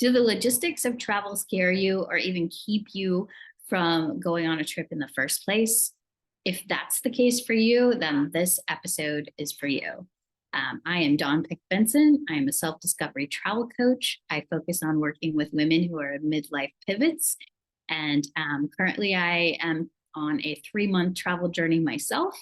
Do the logistics of travel scare you or even keep you from going on a trip in the first place? If that's the case for you, then this episode is for you. I am Dawn Pick Benson. I am a self discovery travel coach. I focus on working with women who are midlife pivots. And currently, I am on a 3-month travel journey myself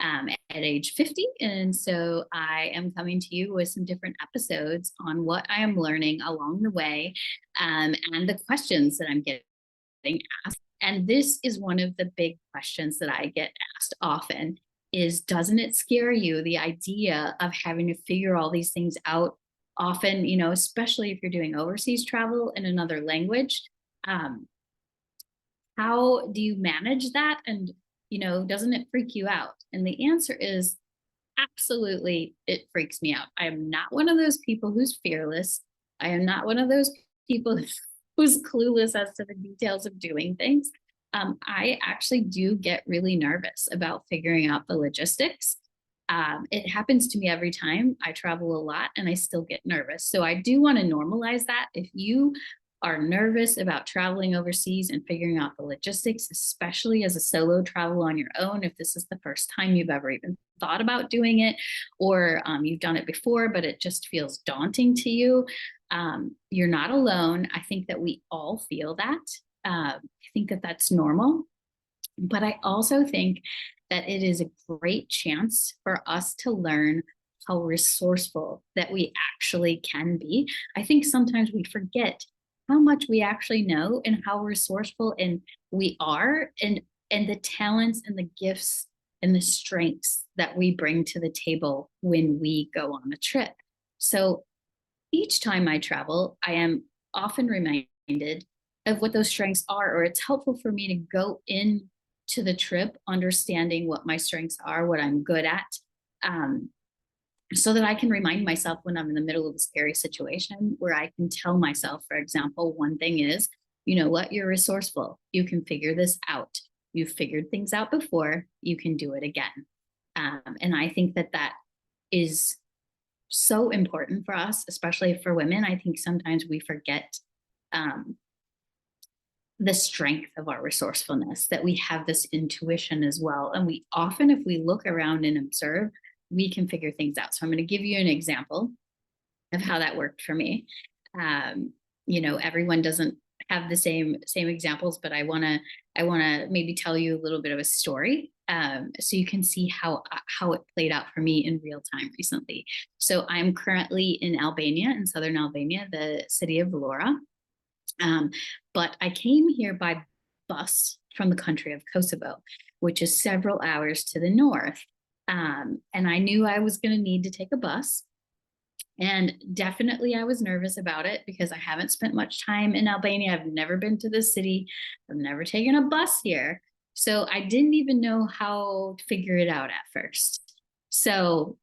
at age 50. And so I am coming to you with some different episodes on what I am learning along the way and the questions that I'm getting asked. And this is one of the big questions that I get asked often is, doesn't it scare you, the idea of having to figure all these things out often, especially if you're doing overseas travel in another language? Um, how do you manage that? And, doesn't it freak you out? And the answer is absolutely, it freaks me out. I am not one of those people who's fearless. I am not one of those people who's clueless as to the details of doing things. I actually do get really nervous about figuring out the logistics. It happens to me every time I travel a lot and I still get nervous. So I do want to normalize that. If you are nervous about traveling overseas and figuring out the logistics, especially as a solo travel on your own, if this is the first time you've ever even thought about doing it, or you've done it before, but it just feels daunting to you, you're not alone. I think that we all feel that. I think that that's normal. But I also think that it is a great chance for us to learn how resourceful that we actually can be. I think sometimes we forget how much we actually know and how resourceful and we are, and the talents and the gifts and the strengths that we bring to the table when we go on a trip. So each time I travel, I am often reminded of what those strengths are, or it's helpful for me to go in to the trip understanding what my strengths are, what I'm good at, so that I can remind myself when I'm in the middle of a scary situation where I can tell myself, for example, one thing is, you know what, you're resourceful. You can figure this out. You've figured things out before. You can do it again. And I think that that is so important for us, especially for women. I think sometimes we forget the strength of our resourcefulness, that we have this intuition as well. And we often, if we look around and observe, we can figure things out. So I'm going to give you an example of how that worked for me. Everyone doesn't have the same examples, but I want to maybe tell you a little bit of a story, so you can see how it played out for me in real time recently. So I'm currently in Albania, in southern Albania, the city of Vlora. But I came here by bus from the country of Kosovo, which is several hours to the north. And I knew I was going to need to take a bus. And definitely I was nervous about it because I haven't spent much time in Albania. I've never been to the city. I've never taken a bus here. So I didn't even know how to figure it out at first. So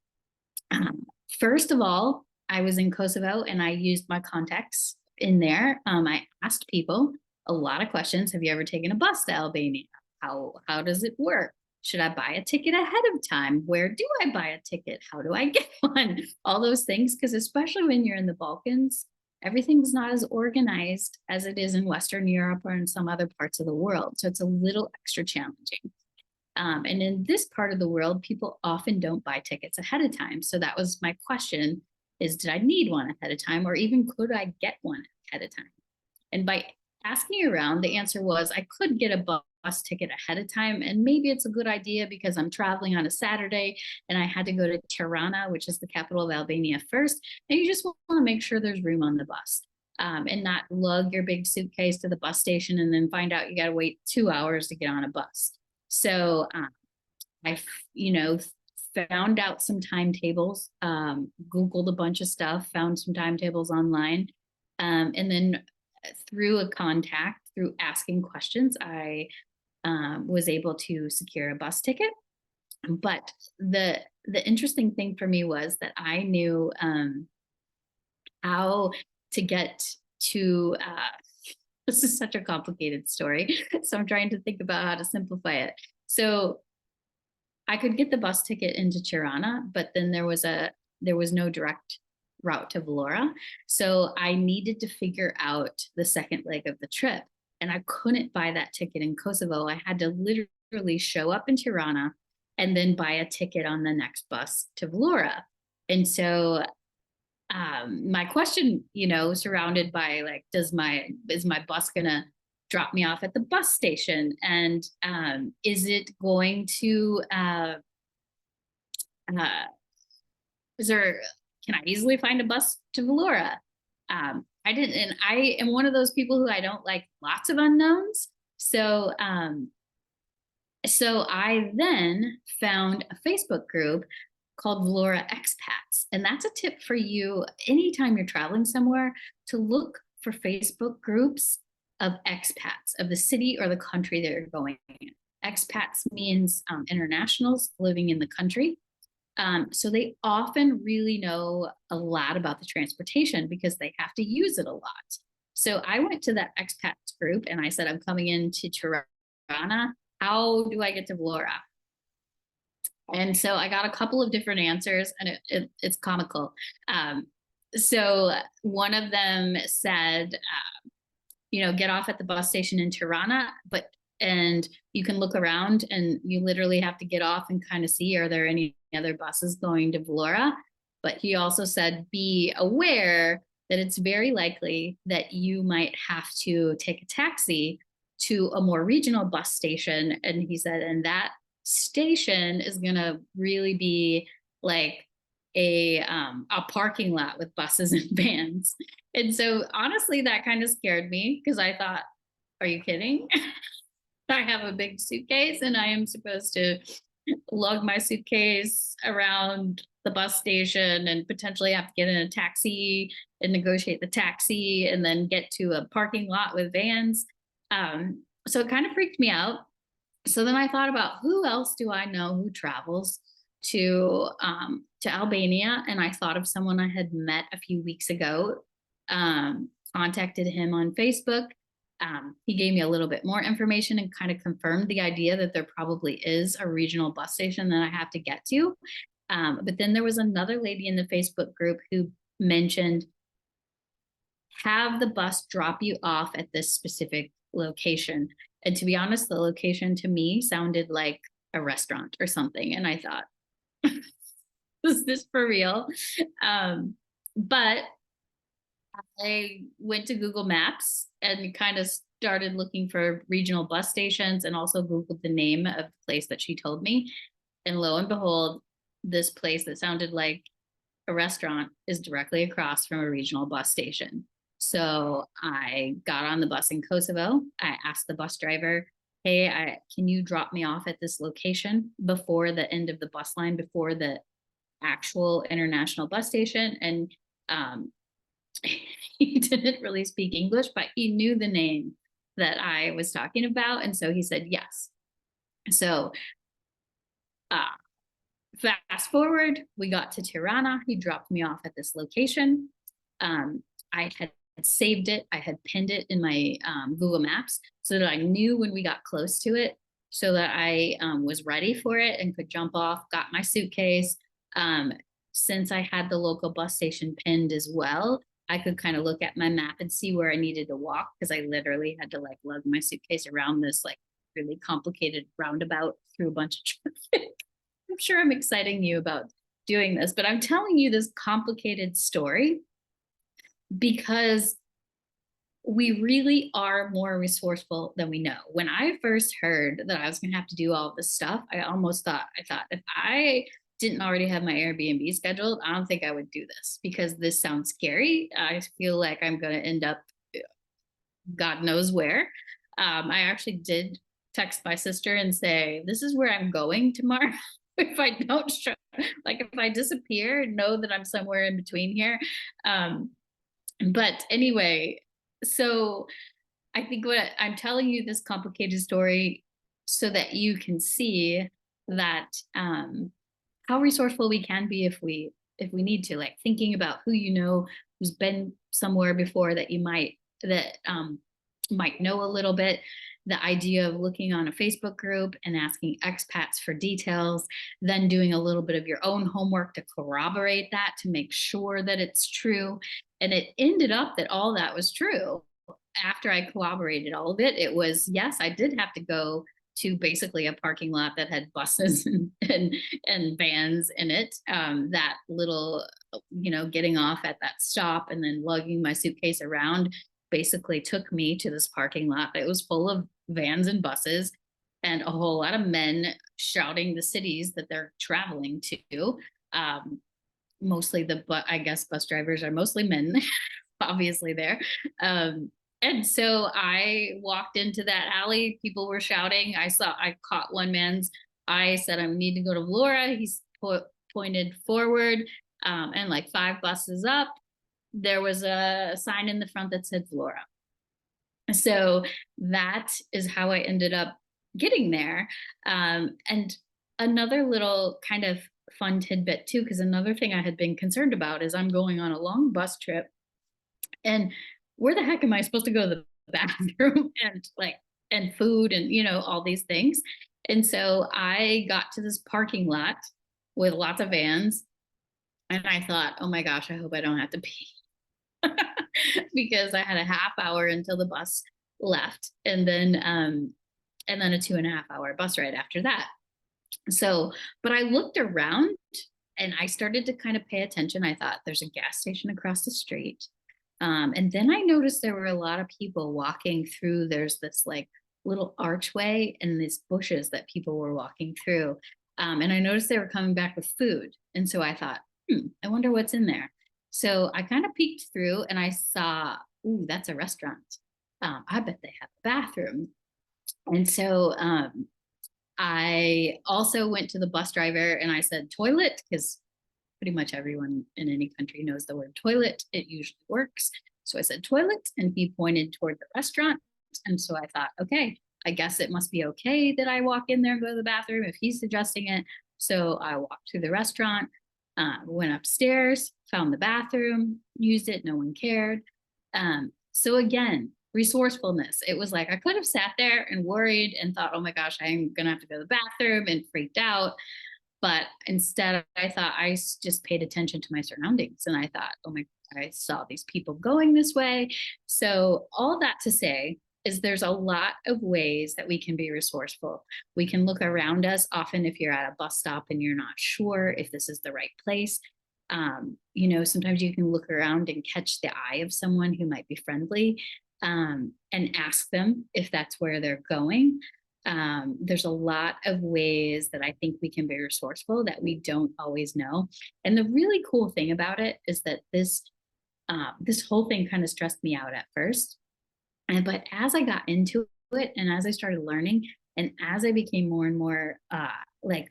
first of all, I was in Kosovo and I used my contacts in there. I asked people a lot of questions. Have you ever taken a bus to Albania? How does it work? Should I buy a ticket ahead of time? Where do I buy a ticket? How do I get one? All those things, because especially when you're in the Balkans, everything's not as organized as it is in Western Europe or in some other parts of the world. So it's a little extra challenging. And in this part of the world, people often don't buy tickets ahead of time. So that was my question, is did I need one ahead of time, or even could I get one ahead of time? And by asking around, the answer was I could get a bus ticket ahead of time. And maybe it's a good idea because I'm traveling on a Saturday and I had to go to Tirana, which is the capital of Albania first. And you just want to make sure there's room on the bus, and not lug your big suitcase to the bus station and then find out you got to wait 2 hours to get on a bus. So I, found out some timetables, Googled a bunch of stuff, found some timetables online. And then through a contact, through asking questions, I was able to secure a bus ticket. But the interesting thing for me was that I knew how to get to, this is such a complicated story. So I'm trying to think about how to simplify it. So I could get the bus ticket into Tirana, but then there was no direct route to Vlora. So I needed to figure out the second leg of the trip. And I couldn't buy that ticket in Kosovo. I had to literally show up in Tirana and then buy a ticket on the next bus to Vlora. And so my question, surrounded by like, is my bus gonna drop me off at the bus station? And is it going to is there can I easily find a bus to Vlora? I didn't, and I am one of those people who I don't like lots of unknowns. So I then found a Facebook group called Vlora Expats. And that's a tip for you anytime you're traveling somewhere, to look for Facebook groups of expats of the city or the country that you're going in. Expats means internationals living in the country. So they often really know a lot about the transportation because they have to use it a lot. So I went to that expats group and I said, I'm coming into Tirana. How do I get to Vlora? And so I got a couple of different answers, and it's comical. So one of them said, get off at the bus station in Tirana, and you can look around and you literally have to get off and kind of see, are there any other buses going to Vlora? But he also said, be aware that it's very likely that you might have to take a taxi to a more regional bus station. And he said, and that station is going to really be like a parking lot with buses and vans. And so honestly, that kind of scared me because I thought, are you kidding? I have a big suitcase and I am supposed to lug my suitcase around the bus station and potentially have to get in a taxi and negotiate the taxi and then get to a parking lot with vans. So it kind of freaked me out. So then I thought about, who else do I know who travels to Albania? And I thought of someone I had met a few weeks ago, contacted him on Facebook. He gave me a little bit more information and kind of confirmed the idea that there probably is a regional bus station that I have to get to. But then there was another lady in the Facebook group who mentioned, have the bus drop you off at this specific location. And to be honest, the location to me sounded like a restaurant or something. And I thought, is this for real? But I went to Google Maps and kind of started looking for regional bus stations and also Googled the name of the place that she told me. And lo and behold, this place that sounded like a restaurant is directly across from a regional bus station. So I got on the bus in Kosovo. I asked the bus driver, hey, can you drop me off at this location before the end of the bus line, before the actual international bus station? And he didn't really speak English, but he knew the name that I was talking about. And so he said yes. So fast forward, we got to Tirana. He dropped me off at this location. I had saved it. I had pinned it in my Google Maps so that I knew when we got close to it, so that I was ready for it and could jump off, got my suitcase. Since I had the local bus station pinned as well, I could kind of look at my map and see where I needed to walk, because I literally had to like lug my suitcase around this like really complicated roundabout through a bunch of traffic. I'm sure I'm exciting you about doing this, but I'm telling you this complicated story because we really are more resourceful than we know. When I first heard that I was going to have to do all this stuff, I thought if I didn't already have my Airbnb scheduled, I don't think I would do this, because this sounds scary. I feel like I'm going to end up God knows where. I actually did text my sister and say, this is where I'm going tomorrow. If I don't show, like if I disappear, know that I'm somewhere in between here. But anyway, so I think what I'm telling you this complicated story so that you can see that how resourceful we can be if we need to, like thinking about who you know who's been somewhere before that you might might know a little bit. The idea of looking on a Facebook group and asking expats for details, then doing a little bit of your own homework to corroborate that, to make sure that it's true. And it ended up that all that was true. After I corroborated all of it, it was, yes, I did have to go to basically a parking lot that had buses and vans in it. That little, getting off at that stop and then lugging my suitcase around basically took me to this parking lot. It was full of vans and buses and a whole lot of men shouting the cities that they're traveling to. Mostly but I guess bus drivers are mostly men, obviously there. And so I walked into that alley. People were shouting. I caught one man's eye, said, I need to go to Vlora. He's pointed forward, and like 5 buses up, there was a sign in the front that said Vlora. So that is how I ended up getting there. And another little kind of fun tidbit too, because another thing I had been concerned about is I'm going on a long bus trip, and where the heck am I supposed to go to the bathroom and food and all these things. And so I got to this parking lot with lots of vans, and I thought, oh my gosh, I hope I don't have to pee. Because I had a half hour until the bus left, and then a 2.5 hour bus ride after that. So, but I looked around and I started to kind of pay attention. I thought there's a gas station across the street. And then I noticed there were a lot of people walking through. There's this like little archway and these bushes that people were walking through. And I noticed they were coming back with food. And so I thought, I wonder what's in there. So I kind of peeked through and I saw, ooh, that's a restaurant. I bet they have a bathroom. And so I also went to the bus driver and I said toilet, because pretty much everyone in any country knows the word toilet. It usually works. So I said toilet, and he pointed toward the restaurant. And so I thought, okay, I guess it must be okay that I walk in there and go to the bathroom if he's suggesting it. So I walked through the restaurant, went upstairs, found the bathroom, used it. No one cared. So again, resourcefulness. It was like I could have sat there and worried and thought, oh my gosh, I'm going to have to go to the bathroom, and freaked out. But instead, I thought I just paid attention to my surroundings, and I thought, oh my, I saw these people going this way. So all that to say is there's a lot of ways that we can be resourceful. We can look around us. Often if you're at a bus stop and you're not sure if this is the right place, sometimes you can look around and catch the eye of someone who might be friendly, and ask them if that's where they're going. There's a lot of ways that I think we can be resourceful that we don't always know. And the really cool thing about it is that this whole thing kind of stressed me out at first. But as I got into it and as I started learning, and as I became more and more like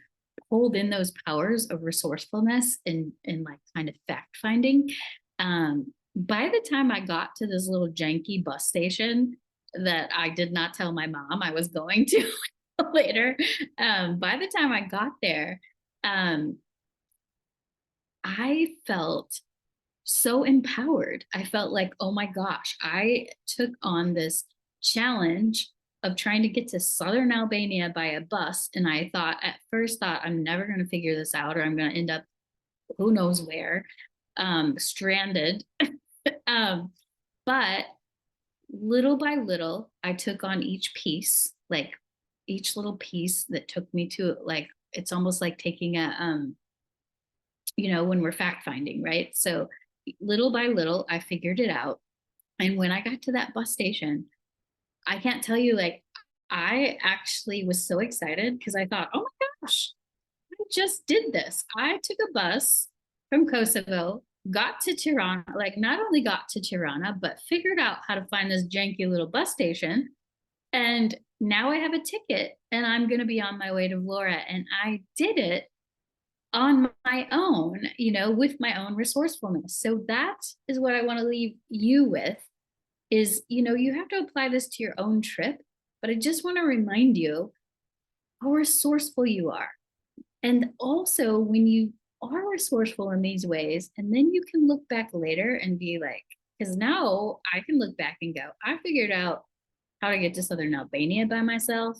hold in those powers of resourcefulness and like kind of fact finding, by the time I got to this little janky bus station that I did not tell my mom I was going to later, by the time I got there, I felt so empowered. I felt like, oh my gosh, I took on this challenge of trying to get to southern Albania by a bus. And I at first thought, I'm never going to figure this out, or I'm going to end up who knows where, stranded. But little by little, I took on each piece, like each little piece that took me to, like, it's almost like taking when we're fact finding, right? So little by little, I figured it out. And when I got to that bus station, I can't tell you, like, I actually was so excited because I thought, oh my gosh, I just did this. I took a bus from Kosovo, got to Tirana, like not only got to Tirana, but figured out how to find this janky little bus station. And now I have a ticket and I'm going to be on my way to Vlora. And I did it on my own, with my own resourcefulness. So that is what I want to leave you with is, you have to apply this to your own trip, but I just want to remind you how resourceful you are. And also when you are resourceful in these ways, and then you can look back later and be like, because now I can look back and go, I figured out how to get to southern Albania by myself,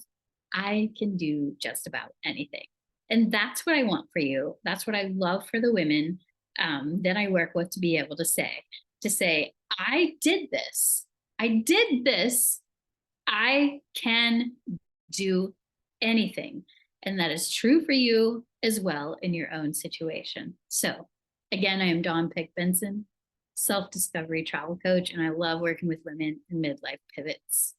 I can do just about anything. And that's what I want for you. That's what I love for the women that I work with, to be able to say, I did this. I did this. I can do anything. And that is true for you as well in your own situation. So again, I am Dawn Pick Benson, self-discovery travel coach, and I love working with women in midlife pivots.